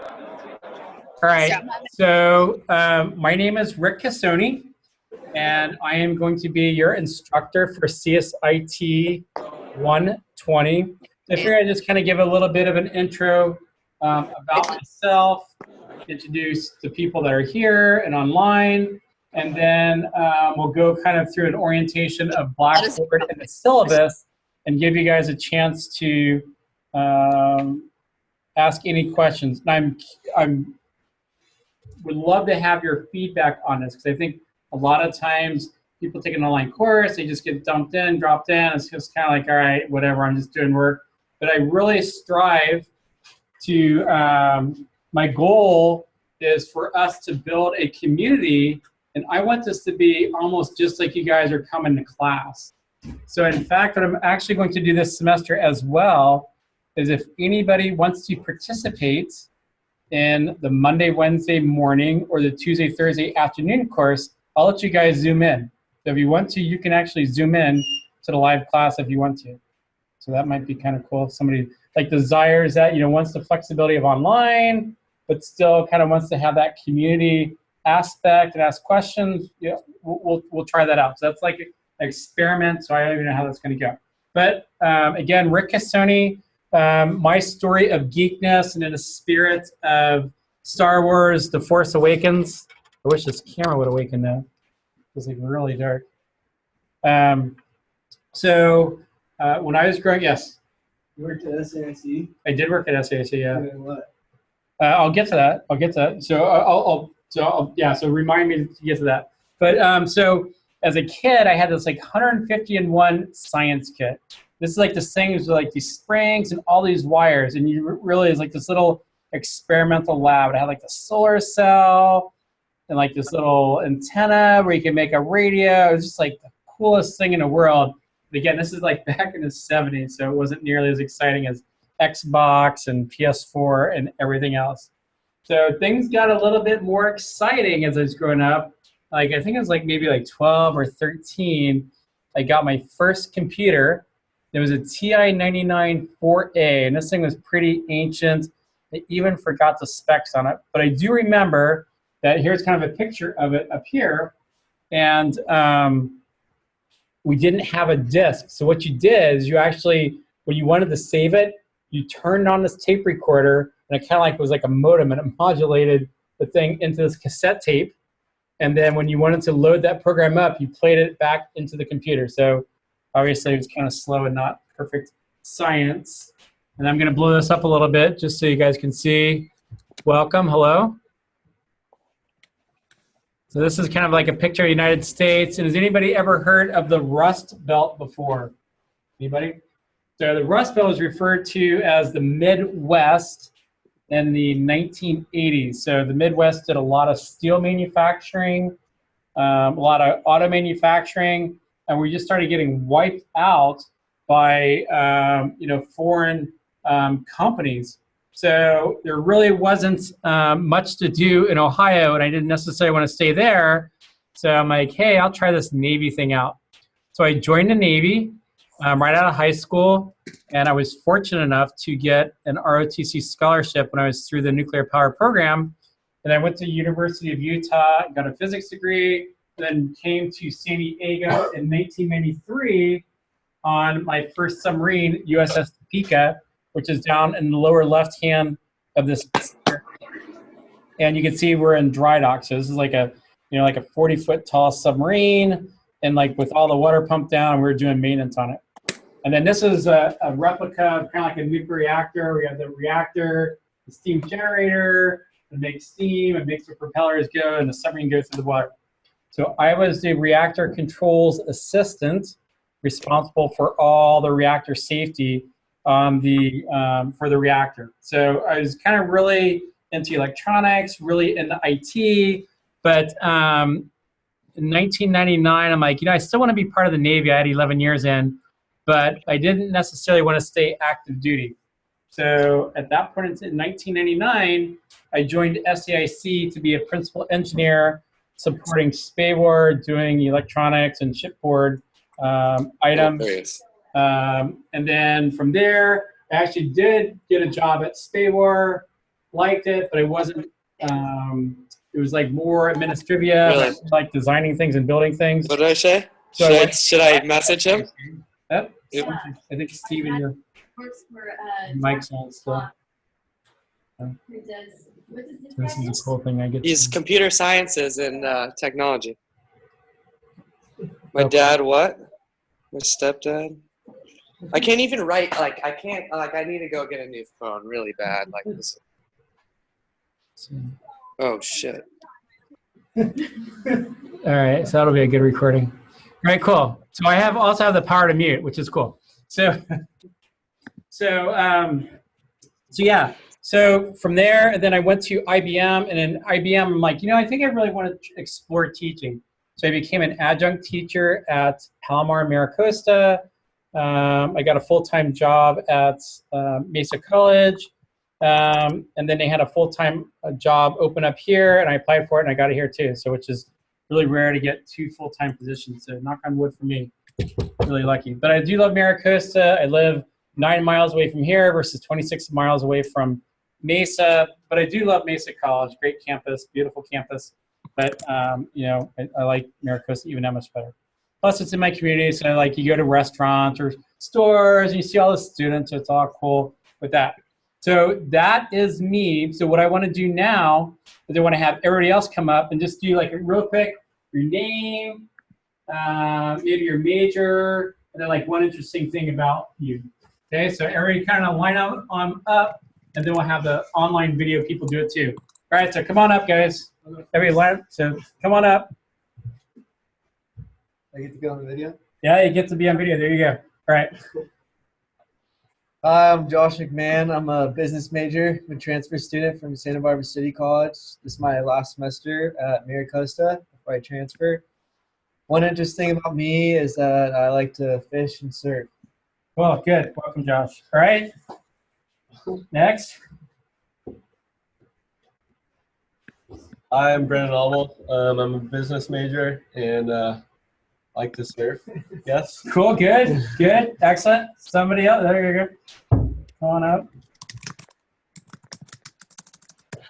All right. So my name is Rick Cassoni, and I am going to be your instructor for CSIT 120. So I figured I'd just kind of give a little bit of an intro about myself, introduce the people that are here and online, and then we'll go kind of through an orientation of Blackboard and the syllabus and give you guys a chance to ask any questions. And I'm would love to have your feedback on this, because I think a lot of times people take an online course, they just get dumped in, dropped in. It's just kind of like, all right, whatever, I'm just doing work. But I really strive to, my goal is for us to build a community, and I want this to be almost just like you guys are coming to class. So in fact, what I'm actually going to do this semester as well is if anybody wants to participate in the Monday, Wednesday morning or the Tuesday, Thursday afternoon course, I'll let you guys zoom in. So if you want to, you can actually zoom in to the live class if you want to. So that might be kind of cool. If somebody like desires that, wants the flexibility of online, but still kind of wants to have that community aspect and ask questions, we'll try that out. So that's like an experiment, so I don't even know how that's going to go. But again, Rick Cassoni, my story of geekness and in the spirit of Star Wars, The Force Awakens. I wish this camera would awaken now. It's like really dark. So when I was growing, yes. You worked at SAIC? I did work at SAIC, yeah. Doing what? I'll get to that. So remind me to get to that. But so as a kid, I had this like 150-in-1 science kit. This is like this thing with like these springs and all these wires, and you really is like this little experimental lab. It had like the solar cell and like this little antenna where you can make a radio. It was just like the coolest thing in the world. But again, this is like back in the 70s, so it wasn't nearly as exciting as Xbox and PS4 and everything else. So things got a little bit more exciting as I was growing up. Like I think it was like maybe like 12 or 13. I got my first computer. It was a TI-99 4A, and this thing was pretty ancient. I even forgot the specs on it. But I do remember that here's kind of a picture of it up here. And we didn't have a disk. So what you did is you actually, when you wanted to save it, you turned on this tape recorder, and it kind of like was like a modem, and it modulated the thing into this cassette tape. And then when you wanted to load that program up, you played it back into the computer. So obviously, it was kind of slow and not perfect science. And I'm going to blow this up a little bit just so you guys can see. Welcome. Hello. So this is kind of like a picture of the United States. And has anybody ever heard of the Rust Belt before? Anybody? So the Rust Belt was referred to as the Midwest in the 1980s. So the Midwest did a lot of steel manufacturing, a lot of auto manufacturing, and we just started getting wiped out by foreign companies. So there really wasn't much to do in Ohio, and I didn't necessarily want to stay there. So I'm like, hey, I'll try this Navy thing out. So I joined the Navy right out of high school, and I was fortunate enough to get an ROTC scholarship when I was through the nuclear power program. And I went to University of Utah, got a physics degree, then came to San Diego in 1993 on my first submarine, USS Topeka, which is down in the lower left hand of this picture. And you can see we're in dry dock. So this is like a 40-foot tall submarine, and like with all the water pumped down, we were doing maintenance on it. And then this is a replica of kind of like a nuclear reactor. We have the reactor, the steam generator, it makes steam, it makes the propellers go, and the submarine goes through the water. So I was the reactor controls assistant, responsible for all the reactor safety on for the reactor. So I was kind of really into electronics, really into IT, but in 1999, I'm like, I still want to be part of the Navy. I had 11 years in, but I didn't necessarily want to stay active duty. So at that point in 1999, I joined SAIC to be a principal engineer supporting SPAWAR, doing electronics and shipboard items. And then from there, I actually did get a job at SPAWAR liked it, but it wasn't. It was like more administrivia, Really? like designing things and building things. What did I say? So Should I message him? Yep. Yep. I think Steven, your Works for mic's on still. who does what does this This guy is do? a cool thing I get. He's to- computer sciences and technology. My Okay. dad, what? My stepdad. I can't even write. Like I can't. Like I need to go get a new phone really bad. Like this. Oh shit. All right, so that'll be a good recording. All right, cool. So I also have the power to mute, which is cool. So, so yeah. So from there, and then I went to IBM, and then IBM, I'm like, I think I really want to explore teaching. So I became an adjunct teacher at Palomar Maricosta. I got a full-time job at Mesa College. And then they had a full-time job open up here, and I applied for it, and I got it here too. So, which is really rare to get 2 full-time positions. So, knock on wood for me. Really lucky. But I do love Maricosta. I live 9 miles away from here versus 26 miles away from Mesa. But I do love Mesa College. Great campus, beautiful campus. But I like Maricosta even that much better. Plus, it's in my community, so like you go to restaurants or stores, and you see all the students. So it's all cool with that. So that is me. So what I want to do now is I want to have everybody else come up and just do like a real quick, your name, maybe your major, and then like one interesting thing about you. Okay, so everybody kind of line up on up, and then we'll have the online video people do it too. All right, so come on up, guys. Everybody line up. So come on up. I get to go on the video. Yeah, you get to be on video. There you go. All right. Hi, I'm Josh McMahon. I'm a business major. I'm a transfer student from Santa Barbara City College. This is my last semester at Maricosta before I transfer. One interesting about me is that I like to fish and surf. Well, good. Welcome, Josh. All right. Next. Hi, I'm Brennan Almel. I'm a business major and like to surf. Yes. Cool. Good. Good. Excellent. Somebody else. There you go. Come on up.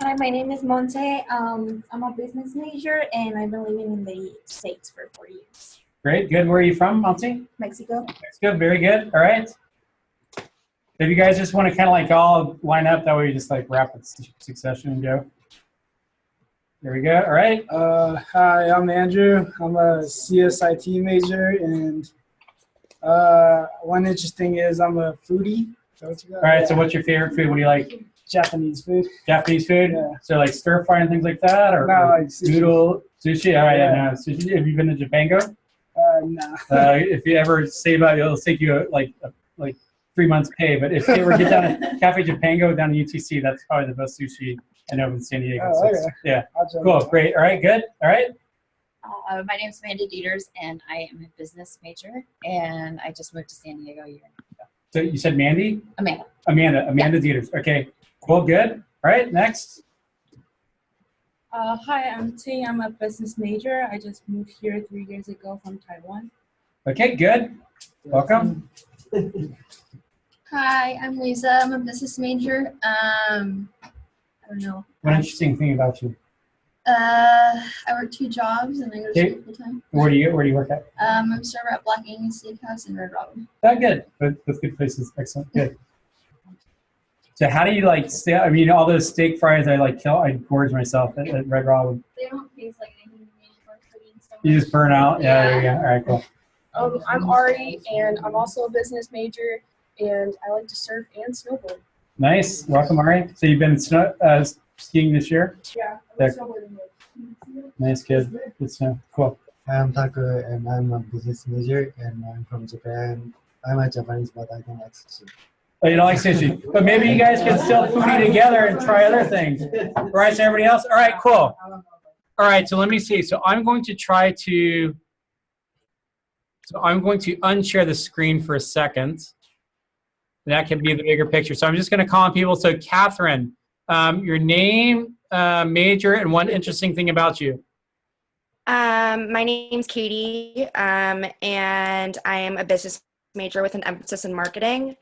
Hi, my name is Monte. I'm a business major, and I've been living in the States for 4 years. Great. Good. Where are you from, Monty? Mexico. Mexico. Very good. All right. If you guys just want to kind of like all line up, that way you just like rapid succession and go. There we go. All right. Hi, I'm Andrew. I'm a CSIT major, and one interesting is I'm a foodie. Is that what you got? All right. So what's your favorite food? What do you like? Japanese food. Japanese food? Yeah. So like stir fry and things like that? Or No, like sushi. noodle, sushi? All right. Yeah. Yeah. No, sushi. Have you been to Japango? Nah. If you ever save up, it'll take you like 3 months pay. But if you ever get down to Cafe Japango down in UTC, that's probably the best sushi I know in San Diego. Oh, So okay. yeah. I'll jump Cool. in. Great. All right. Good. All right. My name is Amanda Dieters, and I am a business major, and I just moved to San Diego a year ago. So you said Mandy? Amanda. Amanda Dieters. Okay. Cool. Good. All right. Next. Hi, I'm Ting. I'm a business major. I just moved here 3 years ago from Taiwan. Okay. Good. Welcome. Hi, I'm Lisa. I'm a business major. I don't know. One interesting thing about you. I work 2 jobs and I go to Okay. school full time. Where do you work at? I'm a server at Black Angus Steakhouse in Red Robin. Oh, good. That's good places. Excellent. Good. So how do you like stay? I mean, all those steak fries, I gorge myself at Red Robin. They don't taste like anything to me for cooking so much. You just burn out. Yeah. There you go. All right. Cool. I'm Ari, and I'm also a business major, and I like to surf and snowboard. Nice. Welcome, Ari. So you've been skiing this year? Yeah, Yeah. I'm snowboarding. Nice, good. Good snow. Cool. I'm Taku, and I'm a business major, and I'm from Japan. I'm a Japanese, but I don't like sushi. Oh, you don't like sushi, but maybe you guys can still foodie together and try other things. All right, so everybody else? All right, cool. All right, so let me see. So I'm going to unshare the screen for a second. That can be the bigger picture. So I'm just going to call on people. So Catherine, your name, major, and one interesting thing about you. My name's Katie, and I am a business major with an emphasis in marketing,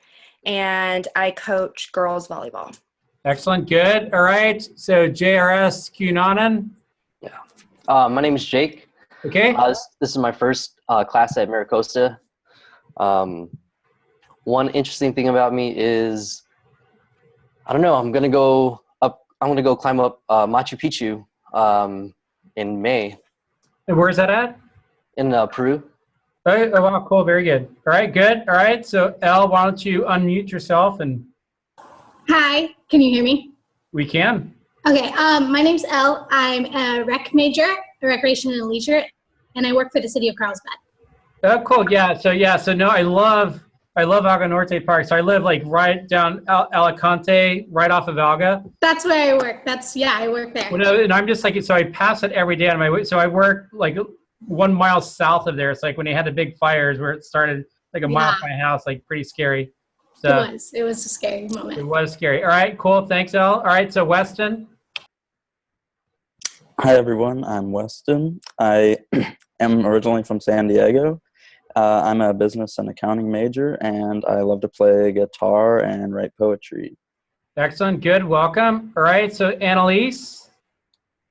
and I coach girls volleyball. Excellent. Good. All right. So JRS QAnon. My name is Jake. Okay. This is my first class at Maricosta. One interesting thing about me is, I don't know, I'm gonna go climb up Machu Picchu in May And where's that at? in Peru. Oh, wow. Cool. Very good. All right. Good. All right. So Elle, why don't you unmute yourself and Hi, can you hear me? we can. Okay, my name's Elle. I'm a rec major, a recreation and leisure, and I work for the city of Carlsbad. Oh, cool. So no, I love Alga Norte Park. So I live like right down Alicante, right off of Alga. That's where I work. I work there. Well, no, and I'm just like, so I pass it every day on my way. So I work like 1 mile south of there. It's like when they had the big fires where it started like a mile from my house, like pretty scary. So It was a scary moment. it was scary. All right, cool. Thanks, Elle. All right, so Weston. Hi everyone, I'm Weston. I am originally from San Diego. I'm a business and accounting major, and I love to play guitar and write poetry. Excellent. Good. Welcome. All right, so Annalise,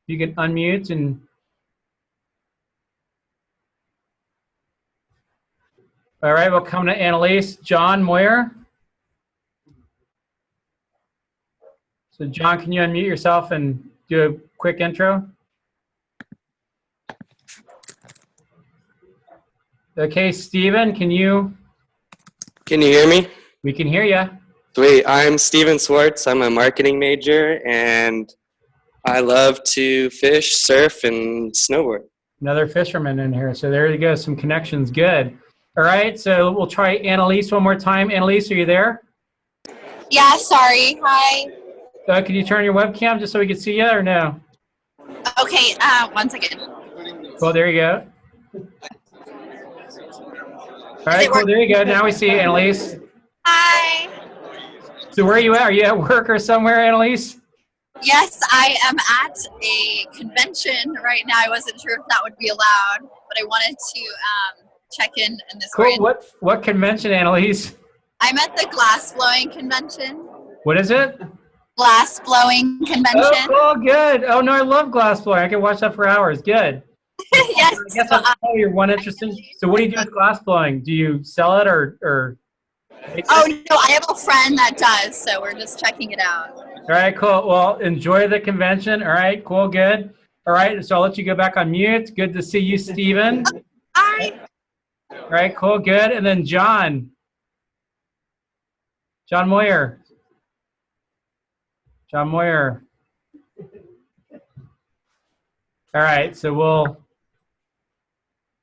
you can unmute and. All right, we'll come to Annalise. John Moyer. So John, can you unmute yourself and do a quick intro? Okay, Steven, can you? Can you hear me? We can hear you. Sweet. I'm Steven Swartz. I'm a marketing major, and I love to fish, surf, and snowboard. Another fisherman in here. So there you go, some connections. Good. All right, so we'll try Annalise one more time. Annalise, are you there? Yeah, sorry. Hi. Can you turn your webcam just so we can see you or no? Okay, 1 second. Well, there you go. All right, cool. There you go. Now we see you, Annalise. Hi. So where are you at? Are you at work or somewhere, Annalise? Yes, I am at a convention right now. I wasn't sure if that would be allowed, but I wanted to check in this way. Cool. What convention, Annalise? I'm at the Glassblowing Convention. What is it? Glassblowing Convention. Oh, cool. Good. Oh, no, I love glassblowing. I can watch that for hours. Good. Yes. I guess that's probably your one interesting. So what do you do with glassblowing? Do you sell it or Oh, no, I have a friend that does, so we're just checking it out. All right, cool. Well, enjoy the convention. All right, cool, good. All right, so I'll let you go back on mute. Good to see you, Steven. Hi. All right, cool, good. And then John Moyer. John Moyer. All right, so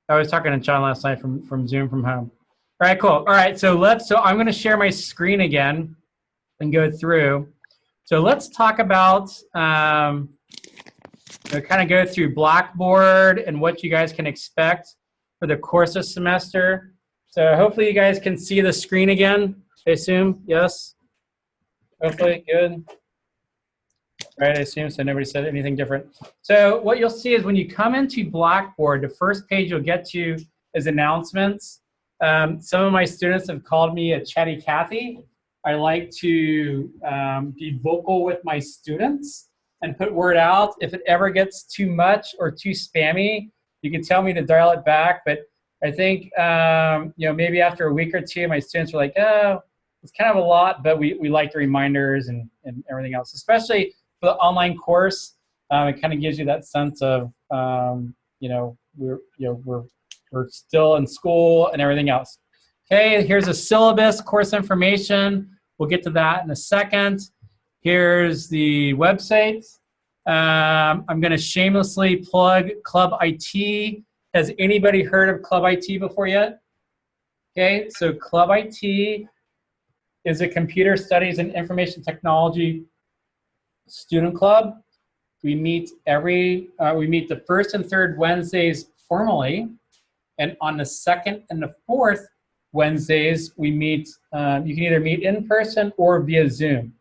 I was talking to John last night from Zoom from home. All right, cool. All right, so I'm going to share my screen again and go through. So let's talk about, kind of go through Blackboard and what you guys can expect for the course this semester. So hopefully you guys can see the screen again, I assume, yes? Hopefully, good. All right, I assume, so nobody said anything different. So what you'll see is when you come into Blackboard, the first page you'll get to is announcements. Some of my students have called me a chatty Cathy. I like to be vocal with my students and put word out. If it ever gets too much or too spammy, you can tell me to dial it back. But I think, maybe after a week or two, my students are like, oh, it's kind of a lot, but we like the reminders and everything else, especially for the online course. It kind of gives you that sense of, we're still in school and everything else. Okay, here's a syllabus, course information. We'll get to that in a second. Here's the website. I'm going to shamelessly plug Club IT. Has anybody heard of Club IT before yet? Okay, so Club IT is a computer studies and information technology student club. We meet the first and third Wednesdays formally, and on the second and the fourth Wednesdays, we meet, you can either meet in person or via Zoom.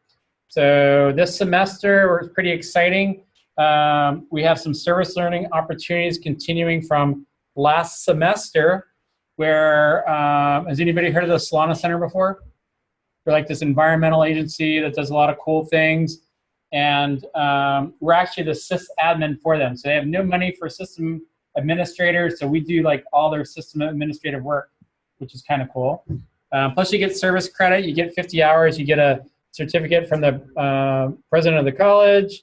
So this semester, it's pretty exciting. We have some service learning opportunities continuing from last semester where, has anybody heard of the Solana Center before? They're like this environmental agency that does a lot of cool things. And we're actually the sysadmin for them. So they have no money for system administrators. So we do like all their system administrative work, which is kind of cool. Plus you get service credit. You get 50 hours. You get a certificate from the president of the college.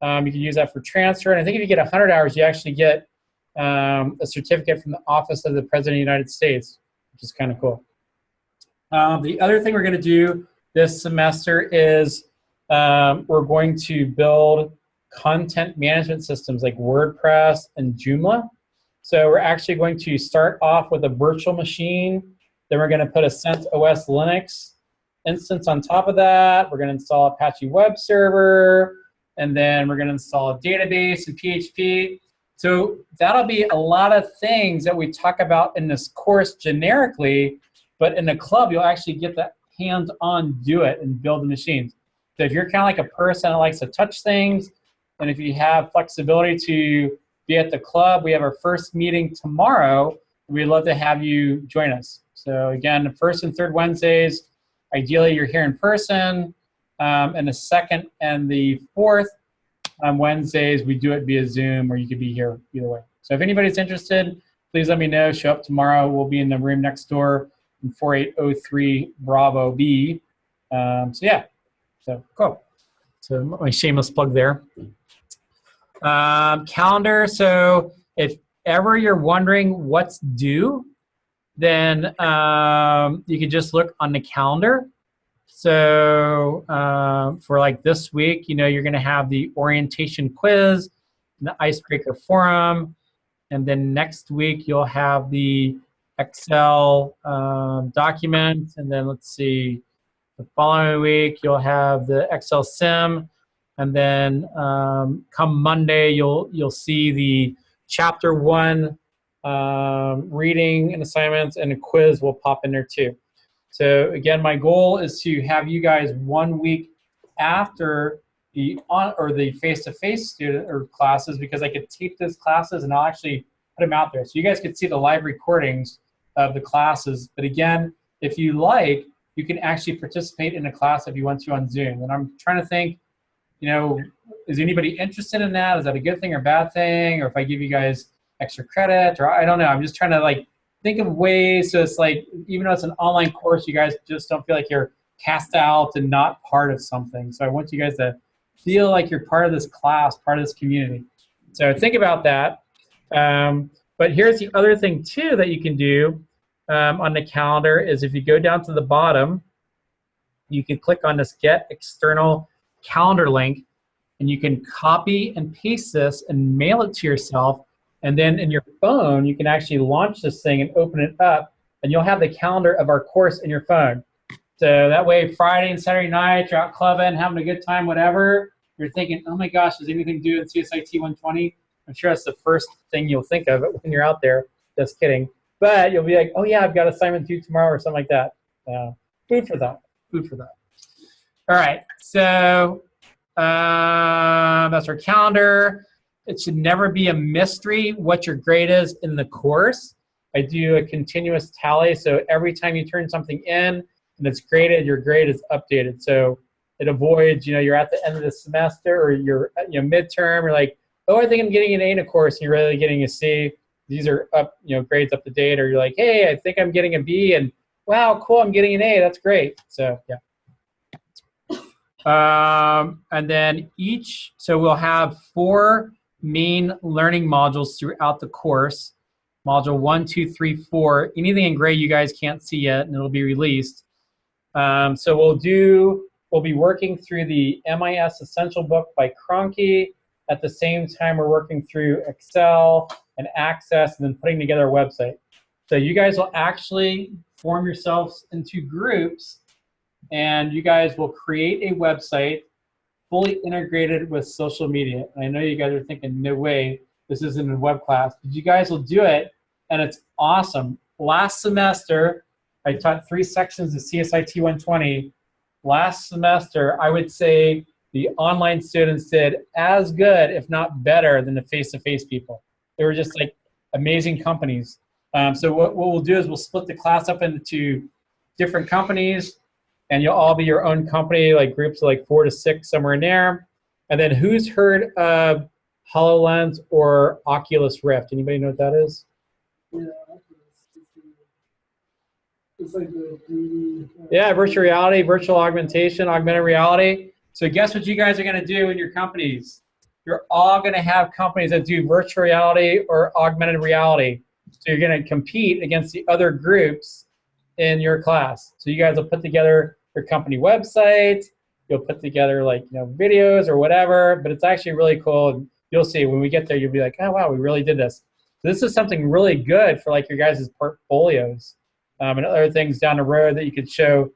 You can use that for transfer. And I think if you get 100 hours, you actually get a certificate from the Office of the President of the United States, which is kind of cool. The other thing we're going to do this semester is we're going to build content management systems like WordPress and Joomla. So we're actually going to start off with a virtual machine. Then we're going to put a CentOS Linux instance on top of that. We're going to install Apache Web Server. And then we're going to install a database in PHP. So that'll be a lot of things that we talk about in this course generically, but in the club, you'll actually get the hands-on do it and build the machines. So if you're kind of like a person that likes to touch things, and if you have flexibility to be at the club, we have our first meeting tomorrow. We'd love to have you join us. So again, the first and third Wednesdays, ideally you're here in person. And the second and the fourth Wednesdays, we do it via Zoom, or you could be here either way. So if anybody's interested, please let me know. Show up tomorrow. We'll be in the room next door in 4803 Bravo B. So yeah, so cool. So my shameless plug there. Calendar. So if ever you're wondering what's due, then you can just look on the calendar. So for like this week, you know, you're going to have the orientation quiz, the Icebreaker Forum, and then next week you'll have the Excel document, and then let's see, the following week you'll have the Excel sim, and then come Monday you'll see the Chapter 1 reading and assignments, and a quiz will pop in there too. So again, my goal is to have you guys 1 week after the face-to-face student or classes, because I could tape those classes and I'll actually put them out there. So you guys could see the live recordings of the classes. But again, if you like, you can actually participate in a class if you want to on Zoom. And I'm trying to think, you know, is anybody interested in that? Is that a good thing or bad thing? Or if I give you guys extra credit, or I don't know. I'm just trying to like think of ways so it's like, even though it's an online course, you guys just don't feel like you're cast out and not part of something. So I want you guys to feel like you're part of this class, part of this community. So think about that. But here's the other thing too that you can do on the calendar is if you go down to the bottom, you can click on this Get External Calendar link, and you can copy and paste this and mail it to yourself. And then in your phone, you can actually launch this thing and open it up, and you'll have the calendar of our course in your phone. So that way, Friday and Saturday night, you're out clubbing, having a good time, whatever. You're thinking, oh my gosh, is anything due in CSIT 120? I'm sure that's the first thing you'll think of when you're out there. Just kidding. But you'll be like, oh yeah, I've got assignment due tomorrow or something like that. Food for that. Food for that. All right. So that's our calendar. It should never be a mystery what your grade is in the course. I do a continuous tally, so every time you turn something in and it's graded, your grade is updated. So it avoids, you know, you're at the end of the semester or you're midterm, you're like, oh, I think I'm getting an A in a course, and you're really getting a C. These are up, grades up to date, or you're like, hey, I think I'm getting a B, and wow, cool, I'm getting an A, that's great. So yeah. And then so we'll have 4 main learning modules throughout the course. Module 1, 2, 3, 4. Anything in gray you guys can't see yet, and it'll be released. So we'll be working through the MIS Essential book by Cronky. At the same time, we're working through Excel and Access, and then putting together a website. So you guys will actually form yourselves into groups, and you guys will create a website fully integrated with social media. And I know you guys are thinking, no way, this isn't a web class. But you guys will do it, and it's awesome. Last semester, I taught 3 sections of CSIT 120. Last semester, I would say the online students did as good, if not better, than the face-to-face people. They were just like amazing companies. So what we'll do is we'll split the class up into different companies. and you'll all be your own company, like groups of like 4 to 6, somewhere in there. And then who's heard of HoloLens or Oculus Rift? Anybody know what that is? Yeah, it's like the 3D. Yeah, virtual reality, virtual augmentation, augmented reality. So guess what you guys are going to do in your companies? You're all going to have companies that do virtual reality or augmented reality. So you're going to compete against the other groups in your class. So you guys will put together your company website. You'll put together like, you know, videos or whatever, but it's actually really cool. And you'll see when we get there, you'll be like, oh, wow, we really did this. So this is something really good for like your guys' portfolios and other things down the road that you could show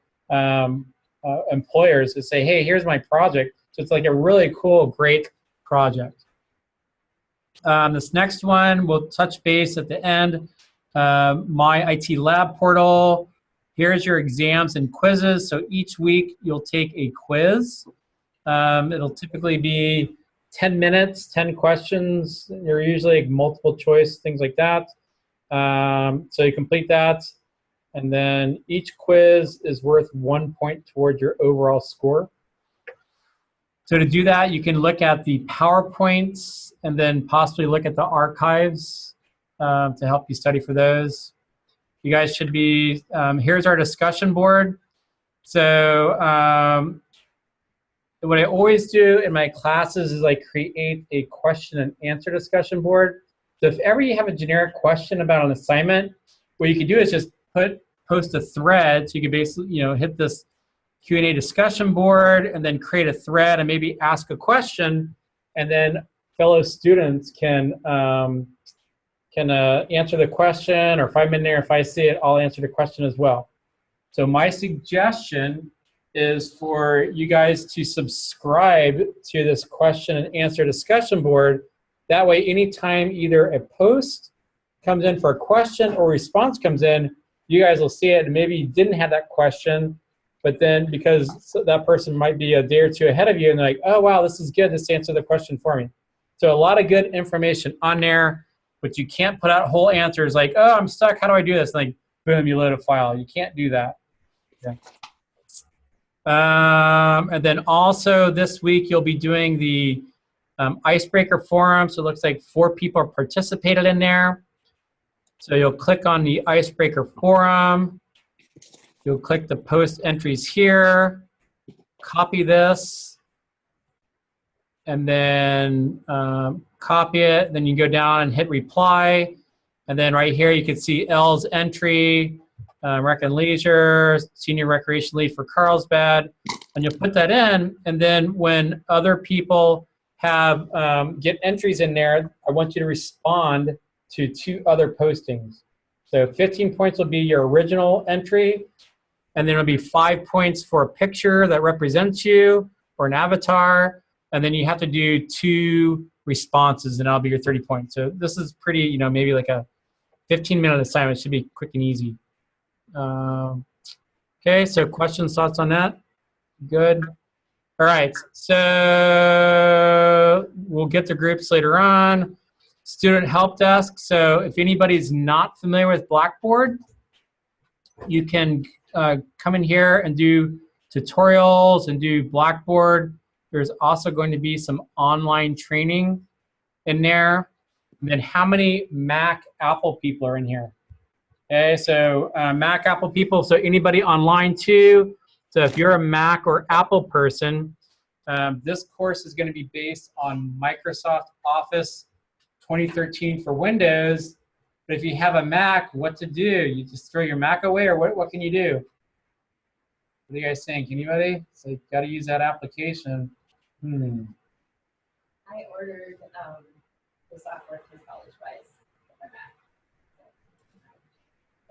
employers to say, hey, here's my project. So it's like a really cool, great project. This next one, we'll touch base at the end. My IT lab portal. Here's your exams and quizzes. So each week you'll take a quiz. It'll typically be 10 minutes, 10 questions. They're usually multiple choice, things like that. So you complete that. And then each quiz is worth 1 point towards your overall score. So to do that, you can look at the PowerPoints and then possibly look at the archives to help you study for those. You guys should be, here's our discussion board. So what I always do in my classes is I create a question and answer discussion board. So if ever you have a generic question about an assignment, what you can do is just post a thread. So you can basically, you know, hit this Q&A discussion board and then create a thread and maybe ask a question, and then fellow students can answer the question, or if I'm in there, if I see it, I'll answer the question as well. So my suggestion is for you guys to subscribe to this question and answer discussion board. That way, anytime either a post comes in for a question or response comes in, you guys will see it, and maybe you didn't have that question, but then because that person might be a day or two ahead of you, and they're like, oh, wow, this is good. This answered the question for me. So a lot of good information on there, but you can't put out whole answers like, oh, I'm stuck. How do I do this? And like, boom, you load a file. You can't do that. Yeah. And then also this week, you'll be doing the Icebreaker Forum. So it looks like 4 people participated in there. So you'll click on the Icebreaker Forum. You'll click the post entries here, copy this, and then copy it. Then you go down and hit reply. And then right here you can see L's entry, Rec and Leisure, Senior Recreation Lead for Carlsbad. And you'll put that in. And then when other people have get entries in there, I want you to respond to 2 other postings. So 15 points will be your original entry, and then it'll be 5 points for a picture that represents you or an avatar, and then you have to do 2 responses, and that'll be your 30 points. So this is pretty, you know, maybe like a 15-minute assignment. It should be quick and easy. Okay, so questions, thoughts on that? Good. All right, so we'll get to groups later on. Student help desk. So if anybody's not familiar with Blackboard, you can come in here and do tutorials and do Blackboard. There's also going to be some online training in there. And then how many Mac Apple people are in here? Okay, so Mac Apple people, so anybody online too. So if you're a Mac or Apple person, this course is going to be based on Microsoft Office 2013 for Windows. But if you have a Mac, what to do? You just throw your Mac away, or what can you do? What are you guys saying? Anybody? So you got to use that application. I ordered the software through CollegeWise for my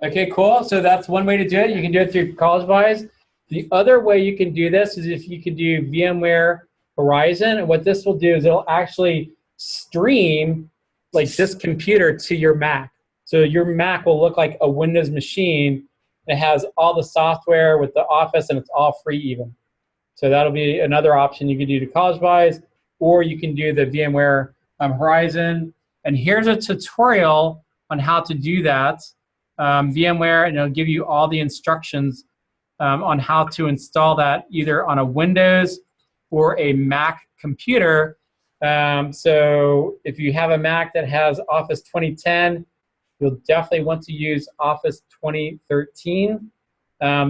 Mac. Okay, cool. So that's one way to do it. You can do it through CollegeWise. The other way you can do this is if you could do VMware Horizon. And what this will do is it'll actually stream like this computer to your Mac. So your Mac will look like a Windows machine. It has all the software with the Office, and it's all free even. So that'll be another option you can do to CollegeWise, or you can do the VMware Horizon. And here's a tutorial on how to do that. VMware, and it'll give you all the instructions on how to install that either on a Windows or a Mac computer. So if you have a Mac that has Office 2010, you'll definitely want to use Office 2013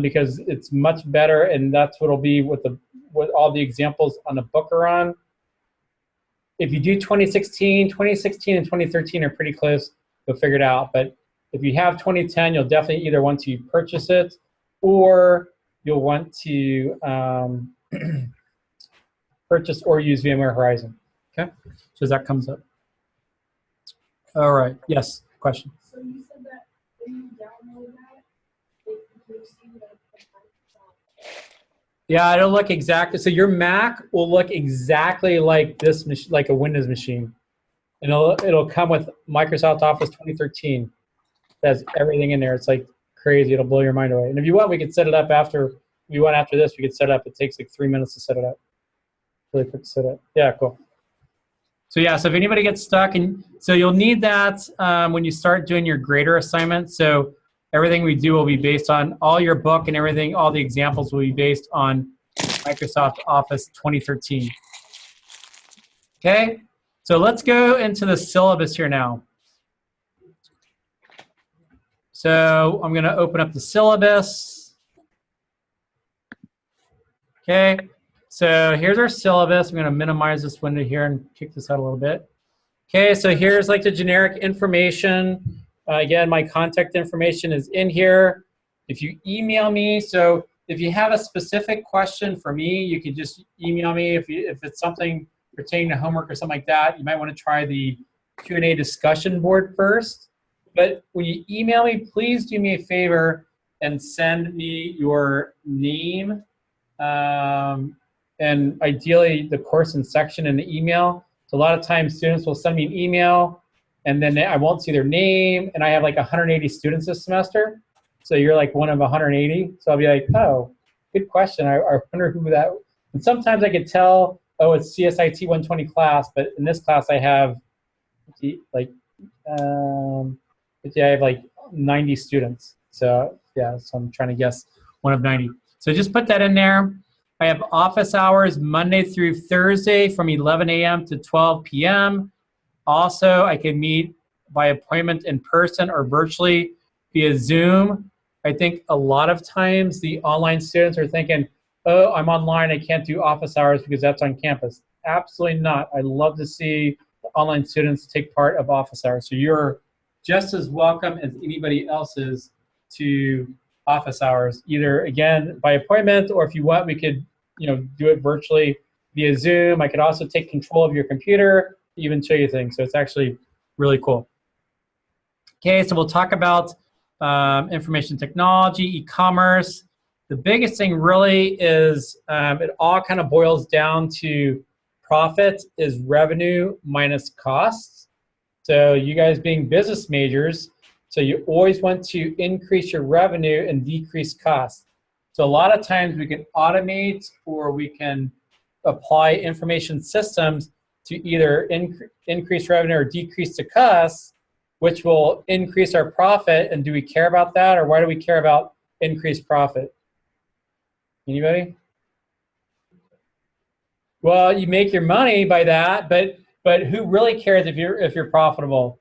because it's much better, and that's what will be what all the examples on the book are on. If you do 2016 and 2013 are pretty close. You'll figure it out. But if you have 2010, you'll definitely either want to purchase it or you'll want to purchase or use VMware Horizon. Okay, so that comes up. All right, yes, question. So you said that when you download that, you see that Yeah, it'll look exactly, so your Mac will look exactly like this, like a Windows machine. And it'll come with Microsoft Office 2013. It has everything in there. It's like crazy. It'll blow your mind away. And if you want, we could set it up after this. We could set it up. It takes like 3 minutes to set it up. Really quick to set up. Yeah, cool. So yeah, so if anybody gets stuck, and so you'll need that when you start doing your grader assignment. So everything we do will be based on all your book and everything. All the examples will be based on Microsoft Office 2013. Okay. So let's go into the syllabus here now. So I'm going to open up the syllabus. Okay, so here's our syllabus. I'm going to minimize this window here and kick this out a little bit. Okay, so here's like the generic information. Again, my contact information is in here. If you email me, so if you have a specific question for me, you can just email me. If it's something pertaining to homework or something like that, you might want to try the Q&A discussion board first. But when you email me, please do me a favor and send me your name and ideally the course and section in the email. So a lot of times students will send me an email and then I won't see their name, and I have like 180 students this semester. So you're like one of 180. So I'll be like, oh, good question. I wonder who that, and sometimes I could tell, oh, it's CSIT 120 class, but in this class I have like, I have like 90 students. So yeah, so I'm trying to guess one of 90. So just put that in there. I have office hours Monday through Thursday from 11 a.m. to 12 p.m. Also, I can meet by appointment in person or virtually via Zoom. I think a lot of times the online students are thinking, oh, I'm online, I can't do office hours because that's on campus. Absolutely not. I love to see the online students take part of office hours. So you're just as welcome as anybody else is to office hours, either again by appointment, or if you want, we could do it virtually via Zoom. I could also take control of your computer, even show you things. So it's actually really cool. Okay, so we'll talk about information technology, e-commerce. The biggest thing really is it all kind of boils down to profit is revenue minus costs. So you guys being business majors, so you always want to increase your revenue and decrease costs. So a lot of times we can automate or we can apply information systems to either increase revenue or decrease the costs, which will increase our profit. And do we care about that, or why do we care about increased profit? Anybody? Well, you make your money by that, but who really cares if you're profitable?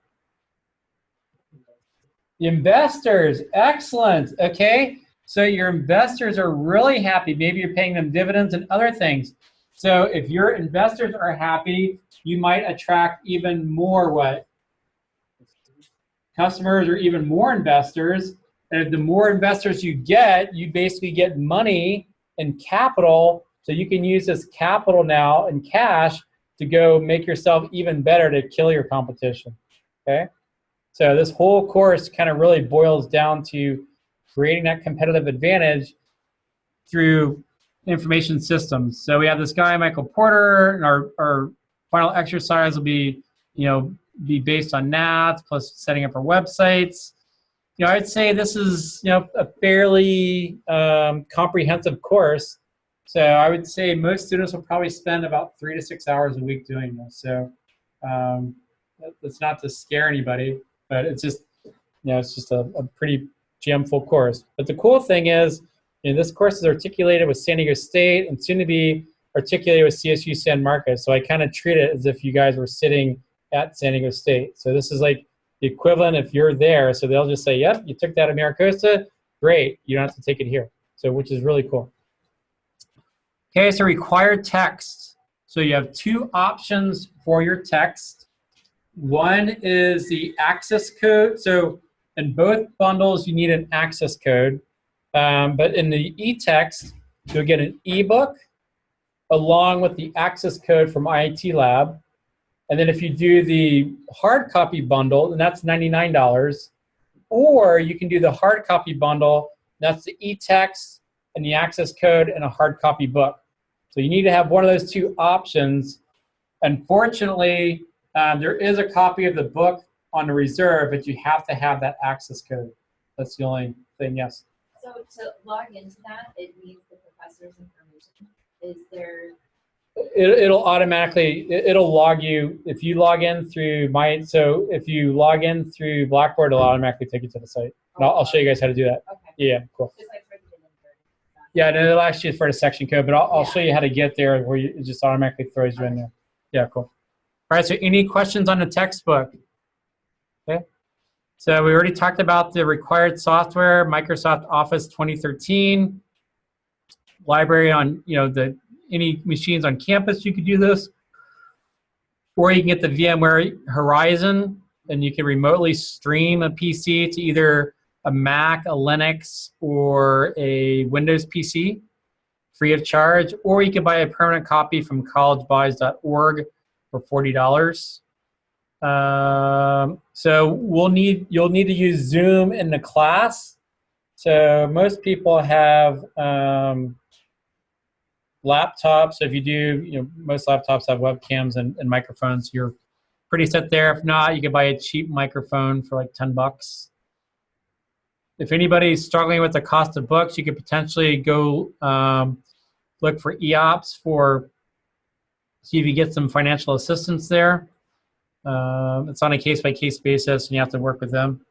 The investors, excellent. Okay, so your investors are really happy. Maybe you're paying them dividends and other things. So if your investors are happy, you might attract even more what? Customers or even more investors. And if the more investors you get, you basically get money and capital. So you can use this capital now and cash to go make yourself even better to kill your competition. Okay? So this whole course kind of really boils down to creating that competitive advantage through information systems. So we have this guy, Michael Porter, and our final exercise will be, be based on that, plus setting up our websites. I'd say this is, a fairly comprehensive course. So I would say most students will probably spend about 3 to 6 hours a week doing this. So that's not to scare anybody, but it's just, it's just a pretty jam full course. But the cool thing is, This course is articulated with San Diego State and soon to be articulated with CSU San Marcos. So I kind of treat it as if you guys were sitting at San Diego State. So this is like the equivalent if you're there. So they'll just say, yep, you took that at Maricosta. Great. You don't have to take it here. So which is really cool. Okay, so required text. So you have two options for your text. One is the access code. So in both bundles, you need an access code. But in the e-text, you'll get an ebook along with the access code from IIT Lab. And then if you do the hard copy bundle, then that's $99. Or you can do the hard copy bundle, that's the e-text and the access code and a hard copy book. So you need to have one of those two options. Unfortunately, there is a copy of the book on the reserve, but you have to have that access code. That's the only thing, yes. So to log into that, it needs the professor's information. Is there? It'll automatically, it'll log you, if you log in through so if you log in through Blackboard, it'll automatically take you to the site. And I'll show you guys how to do that. Okay. Yeah, cool. Just like for the intern. Yeah, and it'll ask you for the section code, but I'll show you how to get there where it just automatically throws you in there. Yeah, cool. All right, so any questions on the textbook? Okay. So we already talked about the required software, Microsoft Office 2013, library on, any machines on campus, you could do this. Or you can get the VMware Horizon, and you can remotely stream a PC to either a Mac, a Linux, or a Windows PC, free of charge. Or you can buy a permanent copy from collegebuys.org for $40. So you'll need to use Zoom in the class. So most people have laptops. So if you do, most laptops have webcams and microphones. You're pretty set there. If not, you can buy a cheap microphone for like $10. If anybody's struggling with the cost of books, you could potentially go look for EOPS see if you get some financial assistance there. It's on a case-by-case basis, and you have to work with them.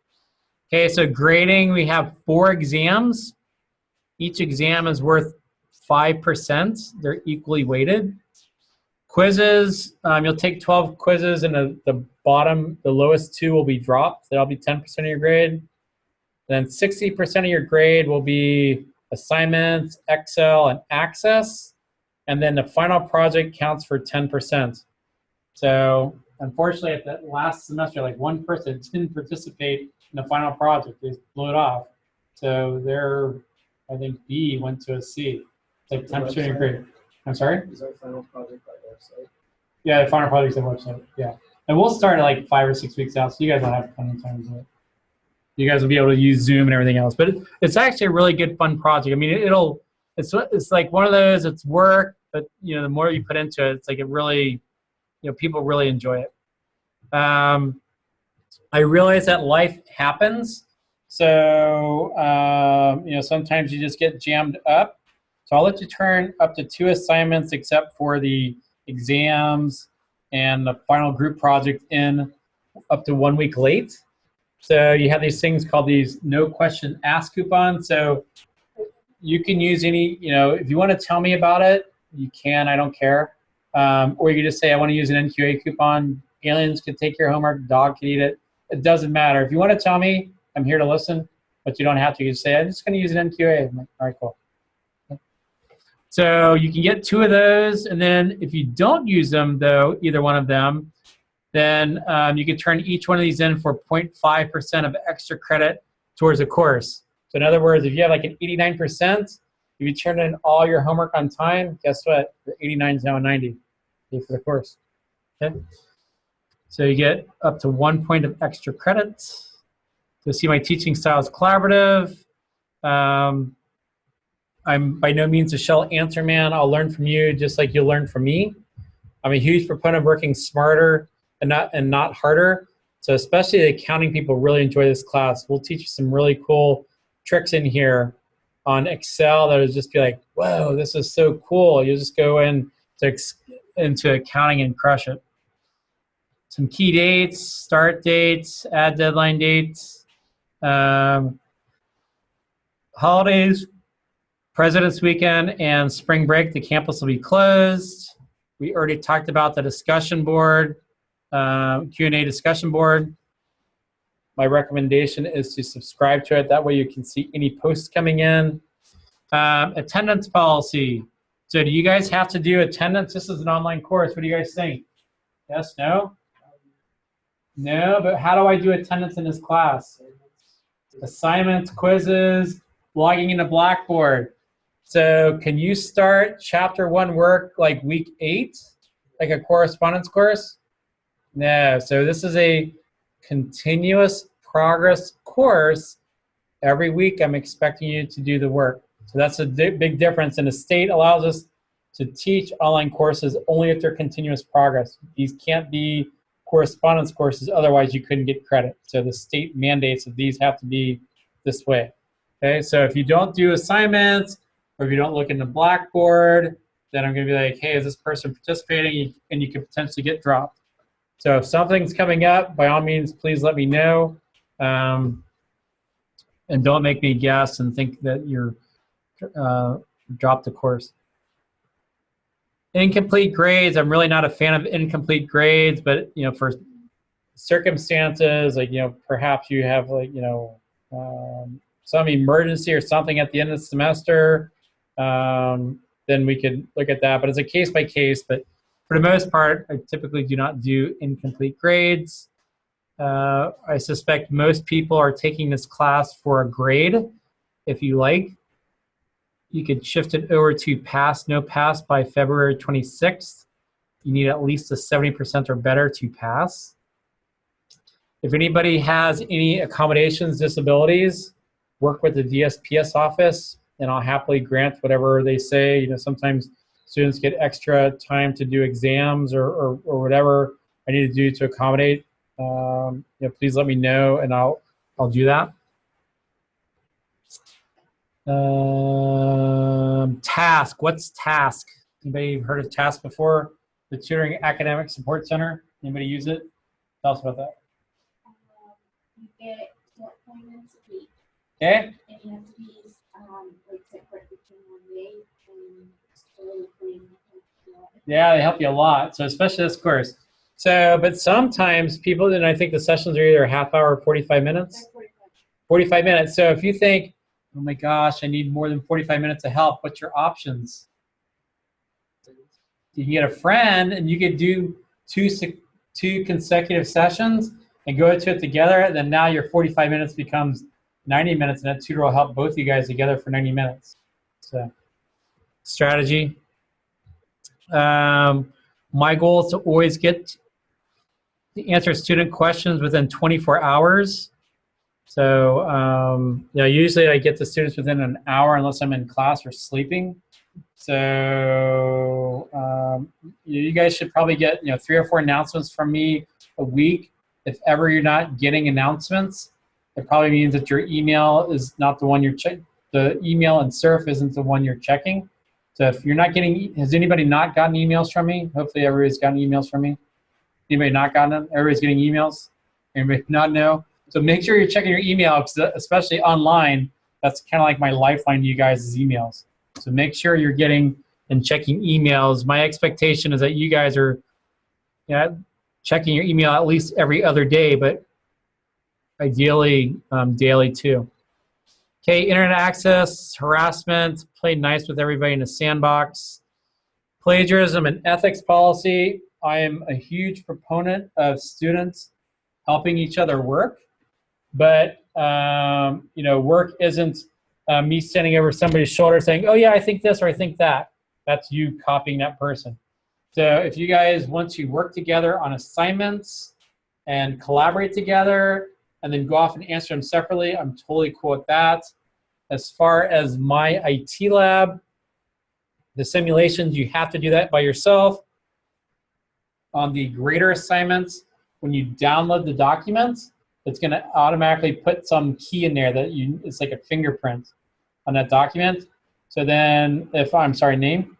Okay, so grading, we have 4 exams. Each exam is worth 5%. They're equally weighted. Quizzes, you'll take 12 quizzes, and the lowest 2 will be dropped. That'll be 10% of your grade. Then 60% of your grade will be assignments, Excel, and Access. And then the final project counts for 10%. So unfortunately, at that last semester, like one person didn't participate in the final project. They blew it off. So I think B went to a C. It's like 10% of your grade. I'm sorry? Is our final project by website? Yeah, the final project's on the website. Yeah. And we'll start at like 5 or 6 weeks out, so you guys don't have plenty of time to do it. You guys will be able to use Zoom and everything else. But it's actually a really good, fun project. I mean, it's like one of those, it's work, but the more you put into it, it's like it really, people really enjoy it. I realize that life happens. So, sometimes you just get jammed up. So I'll let you turn up to 2 assignments except for the exams and the final group project in up to 1 week late. So you have these things called these no question asked coupons. So you can use any, if you want to tell me about it, you can, I don't care. Or you can just say, I want to use an NQA coupon. Aliens can take your homework, dog can eat it. It doesn't matter. If you want to tell me, I'm here to listen, but you don't have to. You just say, I'm just going to use an NQA. I'm like, all right, cool. So you can get 2 of those, and then if you don't use them, though, either one of them, then you can turn each one of these in for 0.5% of extra credit towards a course. So in other words, if you have like an 89%, if you turn in all your homework on time, guess what? Your 89 is now a 90. Pay for the course. Okay. So you get up to 1 point of extra credit. To see my teaching style is collaborative. I'm by no means a shell answer man. I'll learn from you just like you'll learn from me. I'm a huge proponent of working smarter and not harder. So especially the accounting people really enjoy this class. We'll teach you some really cool tricks in here on Excel that will just be like, whoa, this is so cool. You'll just go into accounting and crush it. Some key dates, start dates, add deadline dates, holidays. President's Weekend and spring break, the campus will be closed. We already talked about the discussion board, Q&A discussion board. My recommendation is to subscribe to it. That way you can see any posts coming in. Attendance policy. So do you guys have to do attendance? This is an online course. What do you guys think? Yes, no? No, but how do I do attendance in this class? Assignments, quizzes, logging into Blackboard. So can you start chapter 1 work like week 8, like a correspondence course? No, so this is a continuous progress course. Every week I'm expecting you to do the work. So that's a big difference. And the state allows us to teach online courses only if they're continuous progress. These can't be correspondence courses, otherwise you couldn't get credit. So the state mandates that these have to be this way. Okay, so if you don't do assignments, or if you don't look in the Blackboard, then I'm gonna be like, hey, is this person participating? And you could potentially get dropped. So if something's coming up, by all means, please let me know. And don't make me guess and think that you're dropped the course. Incomplete grades, I'm really not a fan of incomplete grades, but you know, for circumstances, like, you know, perhaps you have like, you know, some emergency or something at the end of the semester, then we could look at that. But it's a case by case, but for the most part, I typically do not do incomplete grades. I suspect most people are taking this class for a grade. If you like, you could shift it over to pass, no pass by February 26th. You need at least a 70% or better to pass. If anybody has any accommodations, disabilities, work with the DSPS office, and I'll happily grant whatever they say. You know, sometimes students get extra time to do exams or whatever I need to do to accommodate. You know, please let me know, and I'll do that. Task. What's Task? Anybody heard of Task before? The Tutoring Academic Support Center. Anybody use it? Tell us about that. You get 4 appointments a week. Okay. And you have to be like separate between 1 day and slowly putting. Yeah, they help you a lot. So especially this course. So, but sometimes people, and I think the sessions are either a half hour or 45 minutes. 45 minutes. So if you think, oh my gosh, I need more than 45 minutes of help, what's your options? You can get a friend and you could do two consecutive sessions and go to it together, and then now your 45 minutes becomes 90 minutes, and that tutor will help both you guys together for 90 minutes. So, strategy. My goal is to always get to answer student questions within 24 hours. So, you know, usually I get the students within an hour unless I'm in class or sleeping. So, you guys should probably get, you know, 3 or 4 announcements from me a week. If ever you're not getting announcements, it probably means that your email is not the one you're checking. The email and surf isn't the one you're checking. So if you're not getting, has anybody not gotten emails from me? Hopefully everybody's gotten emails from me. Anybody not gotten them? Everybody's getting emails? Anybody not know? So make sure you're checking your email, especially online. That's kind of like my lifeline to you guys is emails. So make sure you're getting and checking emails. My expectation is that you guys are, you know, checking your email at least every other day, but ideally daily too. Okay, internet access, harassment, play nice with everybody in a sandbox. Plagiarism and ethics policy. I am a huge proponent of students helping each other work, but you know, work isn't me standing over somebody's shoulder saying, oh yeah, I think this or I think that. That's you copying that person. So if you guys want to work together on assignments and collaborate together and then go off and answer them separately, I'm totally cool with that. As far as my IT lab, the simulations, you have to do that by yourself. On the grader assignments, when you download the documents, it's going to automatically put some key in there that it's like a fingerprint on that document. So then if, I'm sorry, name?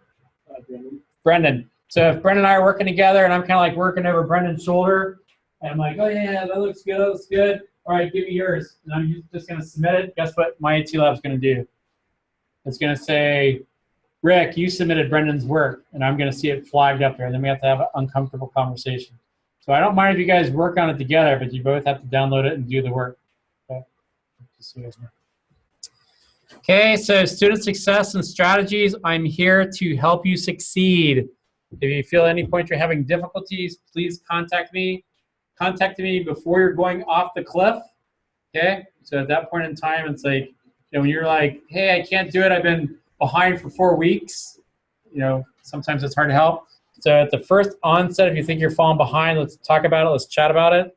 Brendan. So if Brendan and I are working together and I'm kind of like working over Brendan's shoulder, and I'm like, oh yeah, that looks good, that looks good. All right, give me yours. And I'm just going to submit it. Guess what my IT lab is going to do? it's going to say, Rick, you submitted Brendan's work, and I'm going to see it flagged up there, and then we have to have an uncomfortable conversation. So I don't mind if you guys work on it together, but you both have to download it and do the work. Okay, just so you guys know. Okay, so student success and strategies. I'm here to help you succeed. If you feel at any point you're having difficulties, please contact me. Contact me before you're going off the cliff. Okay, so at that point in time, it's like, when you're like, hey, I can't do it. I've been behind for 4 weeks. Sometimes it's hard to help. So at the first onset, if you think you're falling behind, let's talk about it. Let's chat about it.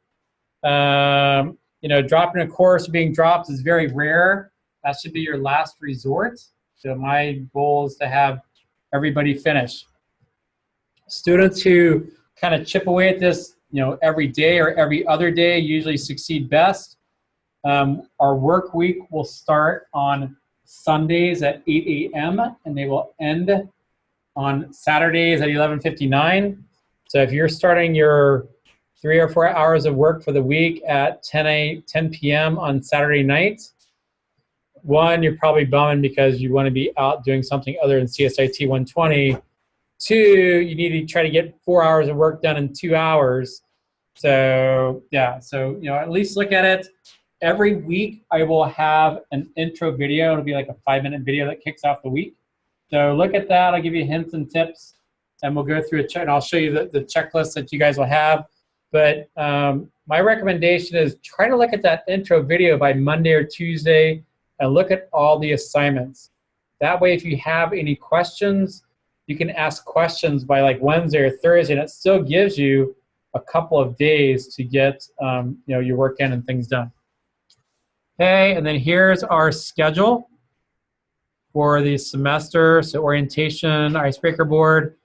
Dropping a course or being dropped is very rare. That should be your last resort. So my goal is to have everybody finish. Students who kind of chip away at this, every day or every other day usually succeed best. Our work week will start on Sundays at 8 a.m. and they will end on Saturdays at 11:59. So if you're starting your 3 or 4 hours of work for the week at 10 p.m. on Saturday night, one, you're probably bumming because you want to be out doing something other than CSIT 120. Two, you need to try to get 4 hours of work done in 2 hours. So yeah, at least look at it. Every week I will have an intro video. It'll be like a 5-minute video that kicks off the week. So look at that. I'll give you hints and tips, and we'll go through a check, and I'll show you the checklist that you guys will have. But my recommendation is try to look at that intro video by Monday or Tuesday and look at all the assignments. That way, if you have any questions, you can ask questions by like Wednesday or Thursday, and it still gives you a couple of days to get your work in and things done. Okay, and then here's our schedule for the semester. So orientation, icebreaker board.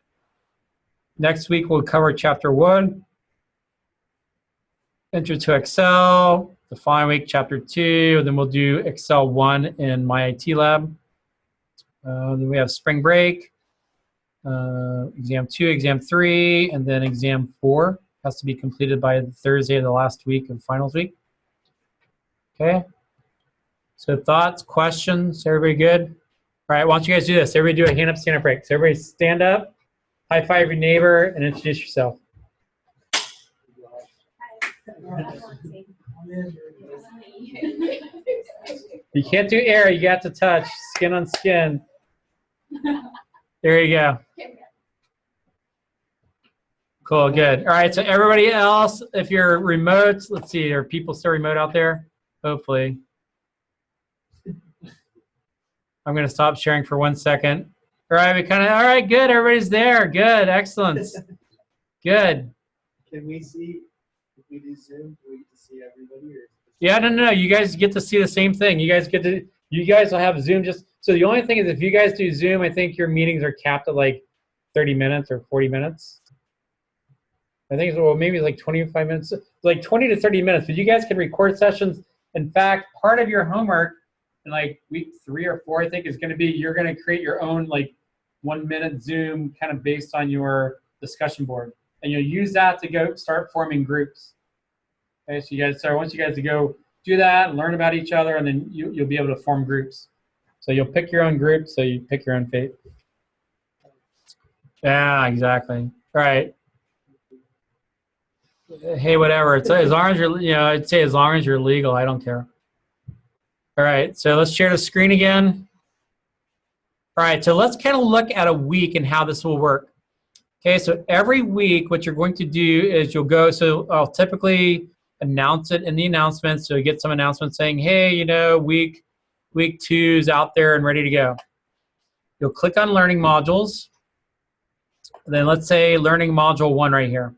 Next week we'll cover chapter 1, intro to Excel. The following week, chapter 2, and then we'll do Excel 1 in my IT lab. Then we have spring break, exam 2, exam 3, and then exam 4 has to be completed by Thursday of the last week of finals week. Okay. So thoughts, questions, everybody good? All right, why don't you guys do this? Everybody do a hand up, stand up break. So everybody stand up, high five your neighbor, and introduce yourself. You can't do air, you got to touch, skin on skin. There you go. Cool, good. All right, so everybody else, if you're remote, let's see, are people still remote out there? Hopefully. I'm going to stop sharing for 1 second. All right, all right, good. Everybody's there. Good, excellent. Good. Can we see, if we do Zoom, do we get to see everybody? Or? Yeah, no. You guys get to see the same thing. You guys will have Zoom so the only thing is if you guys do Zoom, I think your meetings are capped at like 30 minutes or 40 minutes. I think maybe it's like 25 minutes, like 20 to 30 minutes, but you guys can record sessions. In fact, part of your homework in like week 3 or 4, I think, is going to be you're going to create your own like 1-minute Zoom kind of based on your discussion board, and you'll use that to go start forming groups. Okay, so I want you guys to go do that, learn about each other, and then you'll be able to form groups. So you'll pick your own group, so you pick your own fate. Yeah, exactly. All right. Hey, whatever. It's as long as you're, I'd say as long as you're legal, I don't care. All right, so let's share the screen again. All right, so let's kind of look at a week and how this will work. Okay, so every week, what you're going to do is you'll go, so I'll typically announce it in the announcements. So you get some announcements saying, hey, week 2 is out there and ready to go. You'll click on learning modules. And then let's say learning module 1 right here.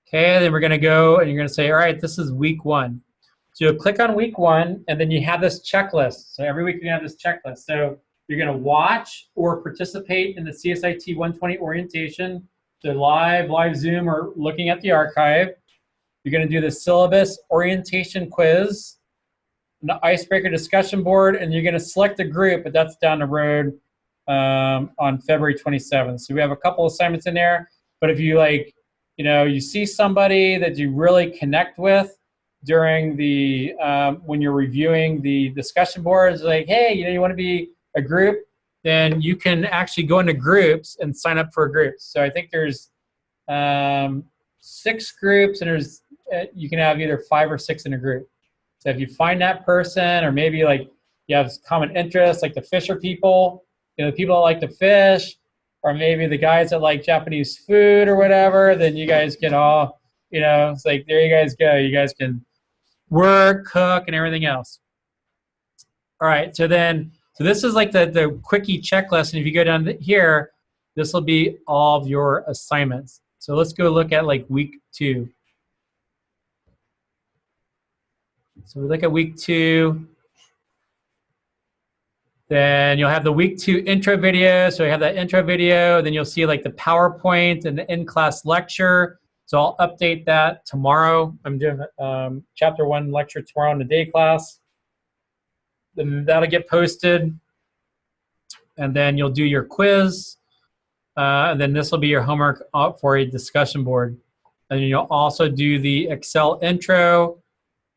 Okay, then we're going to go and you're going to say, all right, this is week 1. So you'll click on week 1, and then you have this checklist. So every week you're going to have this checklist. So you're going to watch or participate in the CSIT 120 orientation, so live Zoom, or looking at the archive. You're going to do the syllabus orientation quiz, and the icebreaker discussion board, and you're going to select a group, but that's down the road on February 27th. So we have a couple assignments in there, but if you you see somebody that you really connect with during the when you're reviewing the discussion boards, like, hey, you want to be a group, then you can actually go into groups and sign up for groups. So I think there's 6 groups, and there's you can have either 5 or 6 in a group. So if you find that person, or maybe like you have common interests, like the fisher people, the people that like to fish, or maybe the guys that like Japanese food or whatever, then you guys can all, it's like, there you guys go. You guys can work, cook, and everything else. All right, so this is like the quickie checklist, and if you go down here, this will be all of your assignments. So let's go look at like week 2. So we look at week 2. Then you'll have the week 2 intro video. So you have that intro video. Then you'll see like the PowerPoint and the in-class lecture. So I'll update that tomorrow. I'm doing chapter 1 lecture tomorrow in the day class. Then that'll get posted. And then you'll do your quiz. And then this will be your homework for a discussion board. And you'll also do the Excel intro.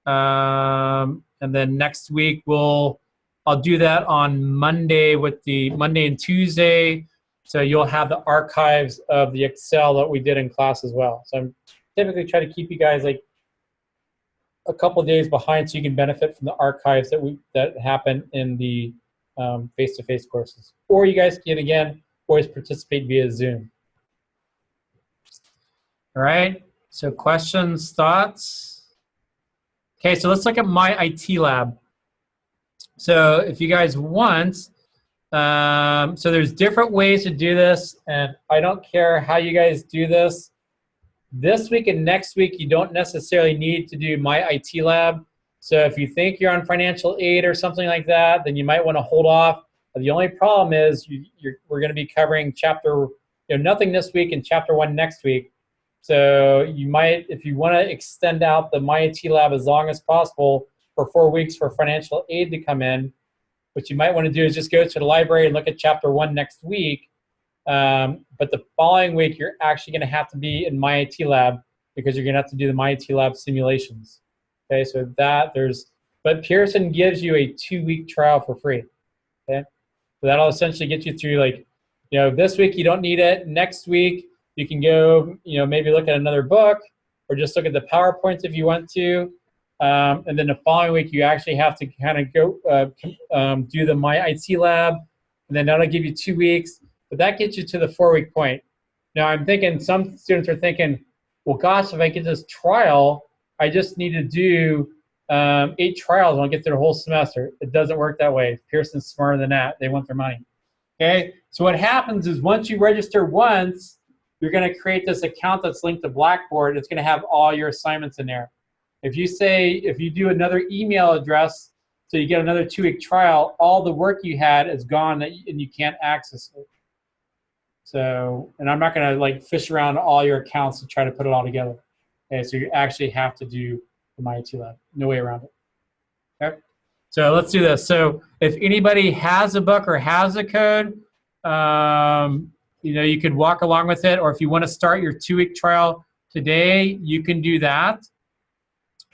And then next week I'll do that on Monday with the Monday and Tuesday. So you'll have the archives of the Excel that we did in class as well. So I'm typically trying to keep you guys like a couple of days behind so you can benefit from the archives that happen in the face-to-face courses. Or you guys can, again, always participate via Zoom. All right, so questions, thoughts? Okay, so let's look at My IT Lab. So if you guys want, so there's different ways to do this, and I don't care how you guys do this. This week and next week, you don't necessarily need to do My IT Lab. So if you think you're on financial aid or something like that, then you might want to hold off. The only problem is we're going to be covering nothing this week and chapter 1 next week. So you might, if you want to extend out the My IT Lab as long as possible for 4 weeks for financial aid to come in, what you might want to do is just go to the library and look at chapter 1 next week. But the following week, you're actually going to have to be in My IT Lab because you're going to have to do the My IT Lab simulations. Okay, so but Pearson gives you a 2-week trial for free. Okay, so that'll essentially get you through this week you don't need it. Next week you can go, maybe look at another book or just look at the PowerPoints if you want to. And then the following week you actually have to kind of go do the My IT Lab, and then that'll give you 2 weeks. But that gets you to the 4-week point. Now I'm thinking some students are thinking, well, gosh, if I get this trial, I just need to do 8 trials and I'll get through the whole semester. It doesn't work that way. Pearson's smarter than that. They want their money. Okay, so what happens is once you register once, you're going to create this account that's linked to Blackboard. It's going to have all your assignments in there. If you do another email address, so you get another 2-week trial, all the work you had is gone and you can't access it. So, and I'm not going to fish around all your accounts to try to put it all together. Okay, so you actually have to do the My IT Lab. No way around it. Okay, so let's do this. So if anybody has a book or has a code, you could walk along with it, or if you want to start your 2-week trial today, you can do that.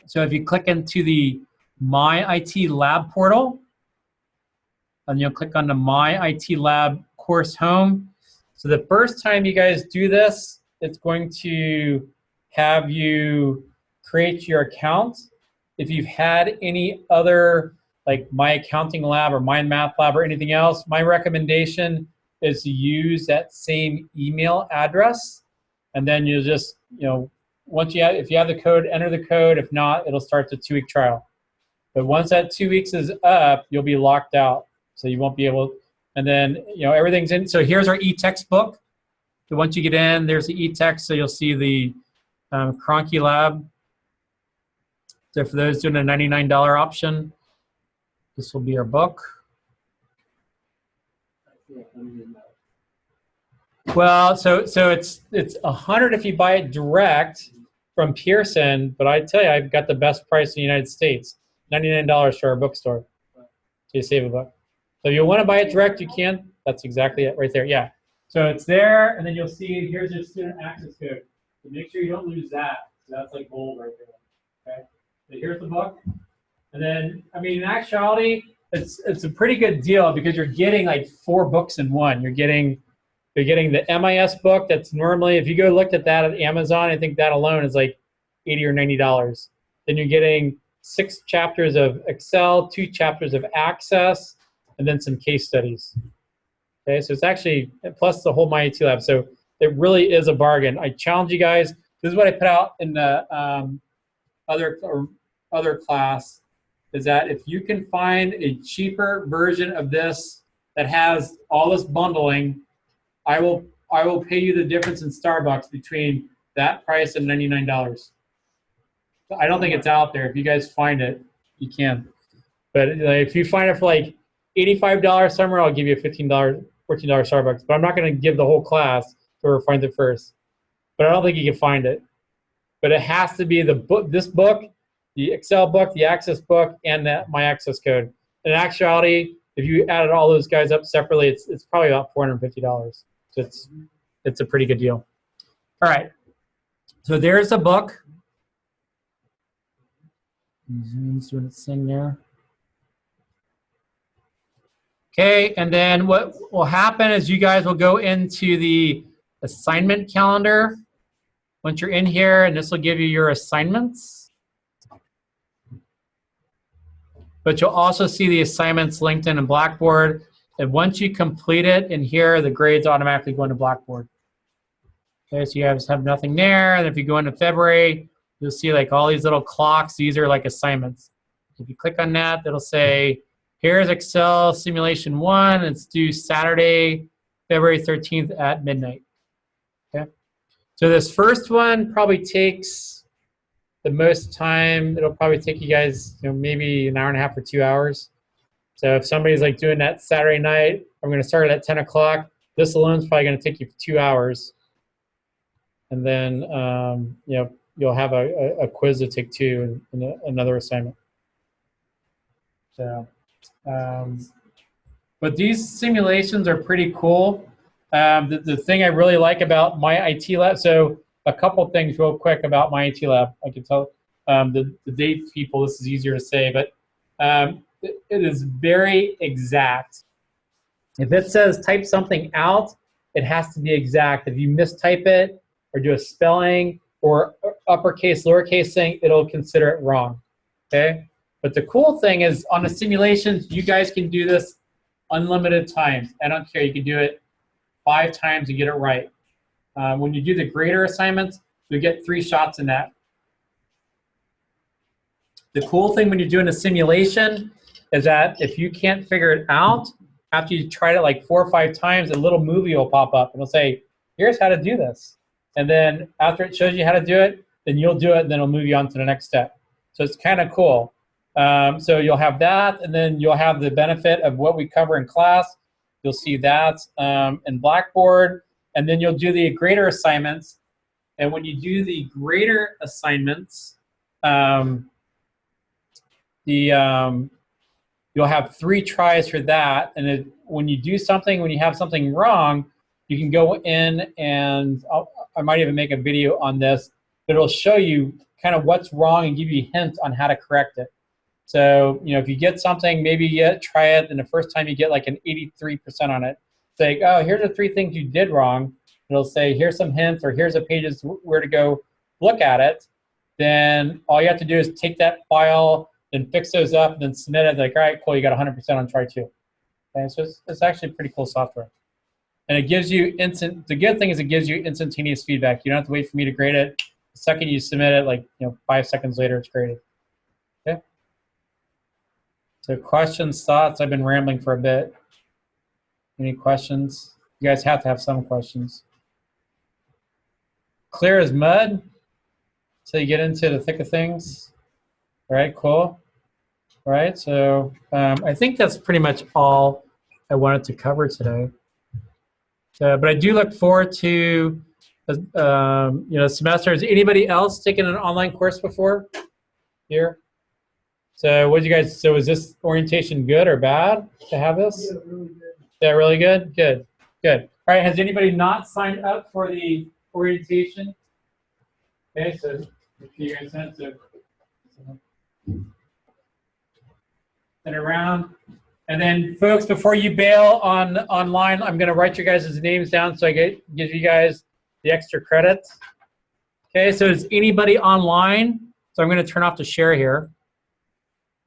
So if you click into the My IT Lab portal, and you'll click on the My IT Lab course home. So the first time you guys do this, it's going to have you create your account. If you've had any other, like My Accounting Lab or My Math Lab or anything else, my recommendation is to use that same email address. And then you'll just, if you have the code, enter the code. If not, it'll start the 2-week trial. But once that 2 weeks is up, you'll be locked out. So you won't be able, and then, everything's in. So here's our e-textbook. So once you get in, there's the e-text. So you'll see the Cronky Lab. So for those doing a $99 option, this will be our book. Well, so it's $100 if you buy it direct from Pearson, but I tell you, I've got the best price in the United States, $99 for our bookstore. So you save a buck. So if you want to buy it direct, you can. That's exactly it right there. Yeah. So it's there, and then you'll see here's your student access code. So make sure you don't lose that. So that's like gold right there. Okay. So here's the book. And then, in actuality, it's a pretty good deal because you're getting like 4 books in one. You're getting the MIS book that's normally, if you go look at that at Amazon, I think that alone is like $80 or $90. Then you're getting 6 chapters of Excel, 2 chapters of Access, and then some case studies. Okay, so it's actually, plus the whole MyIT Lab. So it really is a bargain. I challenge you guys. This is what I put out in the other class, is that if you can find a cheaper version of this that has all this bundling, I will pay you the difference in Starbucks between that price and $99. I don't think it's out there. If you guys find it, you can. But if you find it for like $85 somewhere, I'll give you a $14 Starbucks. But I'm not going to give the whole class whoever finds it first. But I don't think you can find it. But it has to be the book, this book, the Excel book, the Access book, and my access code. In actuality, if you added all those guys up separately, it's probably about $450. So it's a pretty good deal. All right. So there's the book. Zoom's doing its thing there. Okay, and then what will happen is you guys will go into the assignment calendar once you're in here, and this will give you your assignments. But you'll also see the assignments linked in Blackboard. And once you complete it in here, the grades automatically go into Blackboard. Okay, so you guys have nothing there. And if you go into February, you'll see like all these little clocks. These are like assignments. If you click on that, it'll say, here's Excel Simulation 1. It's due Saturday, February 13th at midnight. Okay. So this first one probably takes the most time. It'll probably take you guys, maybe an hour and a half or 2 hours. So if somebody's like doing that Saturday night, I'm going to start at 10 o'clock. This alone is probably going to take you 2 hours. And then, you'll have a quiz to take too, and another assignment. So, but these simulations are pretty cool. The thing I really like about MyIT Lab, so a couple things real quick about MyIT Lab. I can tell the date people, this is easier to say, but it is very exact. If it says type something out, it has to be exact. If you mistype it or do a spelling or uppercase, lowercase thing, it'll consider it wrong, okay? But the cool thing is on the simulations, you guys can do this unlimited times. I don't care, you can do it 5 times and get it right. When you do the grader assignments, you get 3 shots in that. The cool thing when you're doing a simulation is that if you can't figure it out, after you tried it like 4 or 5 times, a little movie will pop up and it'll say, here's how to do this. And then after it shows you how to do it, then you'll do it and then it'll move you on to the next step. So it's kind of cool. So you'll have that, and then you'll have the benefit of what we cover in class. You'll see that in Blackboard, and then you'll do the grader assignments. And when you do the grader assignments, you'll have 3 tries for that. And when you do something, when you have something wrong, you can go in and I might even make a video on this, but it'll show you kind of what's wrong and give you hints on how to correct it. So, if you get something, maybe you try it, and the first time you get like an 83% on it. It's like, oh, here's the 3 things you did wrong. It'll say, here's some hints, or here's the pages where to go look at it. Then all you have to do is take that file, then fix those up, and then submit it. Like, all right, cool, you got 100% on try 2. Okay, so it's actually pretty cool software. And it gives you the good thing is it gives you instantaneous feedback. You don't have to wait for me to grade it. The second you submit it, like 5 seconds later, it's graded. Okay. So questions, thoughts? I've been rambling for a bit. Any questions? You guys have to have some questions. Clear as mud. So you get into the thick of things. All right, cool. All right, so I think that's pretty much all I wanted to cover today. But I do look forward to semester. Has anybody else taken an online course before here? So what did you guys, so is this orientation good or bad to have this? Yeah, really good. Yeah, really good? Good, good. All right, has anybody not signed up for the orientation? Okay, so you guys send it around. And then, folks, before you bail online, I'm going to write your guys' names down so I give you guys the extra credits. Okay, so is anybody online? So I'm going to turn off the share here.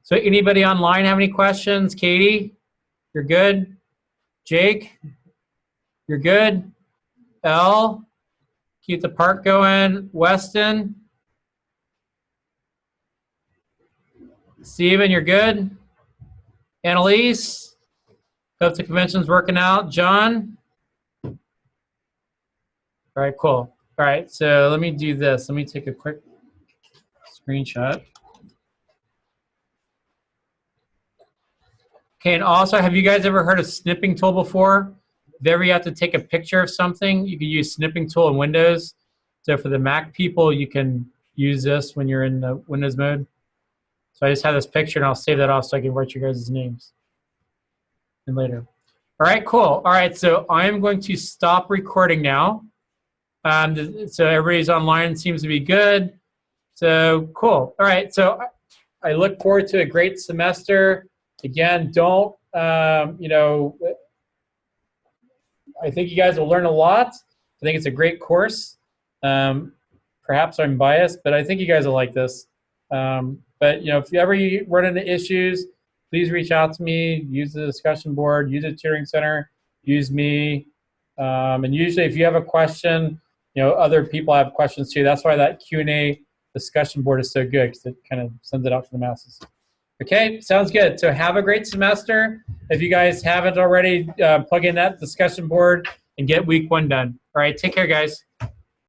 So anybody online have any questions? Katie, you're good? Jake, you're good? Elle, keep the park going. Weston? Steven, you're good? Annalise? Hope the convention's working out. John? All right, cool. All right, so let me do this. Let me take a quick screenshot. Okay, and also, have you guys ever heard of snipping tool before? If ever you have to take a picture of something, you can use snipping tool in Windows. So for the Mac people, you can use this when you're in the Windows mode. So I just have this picture, and I'll save that off so I can write your guys' names and later. All right, cool. All right, so I am going to stop recording now. So everybody's online, seems to be good. So cool. All right, so I look forward to a great semester. Again, don't, you know, I think you guys will learn a lot. I think it's a great course. Perhaps I'm biased, but I think you guys will like this. But, you know, if you ever run into issues, please reach out to me. Use the discussion board. Use the tutoring center. Use me. And usually if you have a question, you know, other people have questions too. That's why that Q&A discussion board is so good, because it kind of sends it out to the masses. Okay, sounds good. So have a great semester. If you guys haven't already, plug in that discussion board and get week 1 done. All right, take care, guys.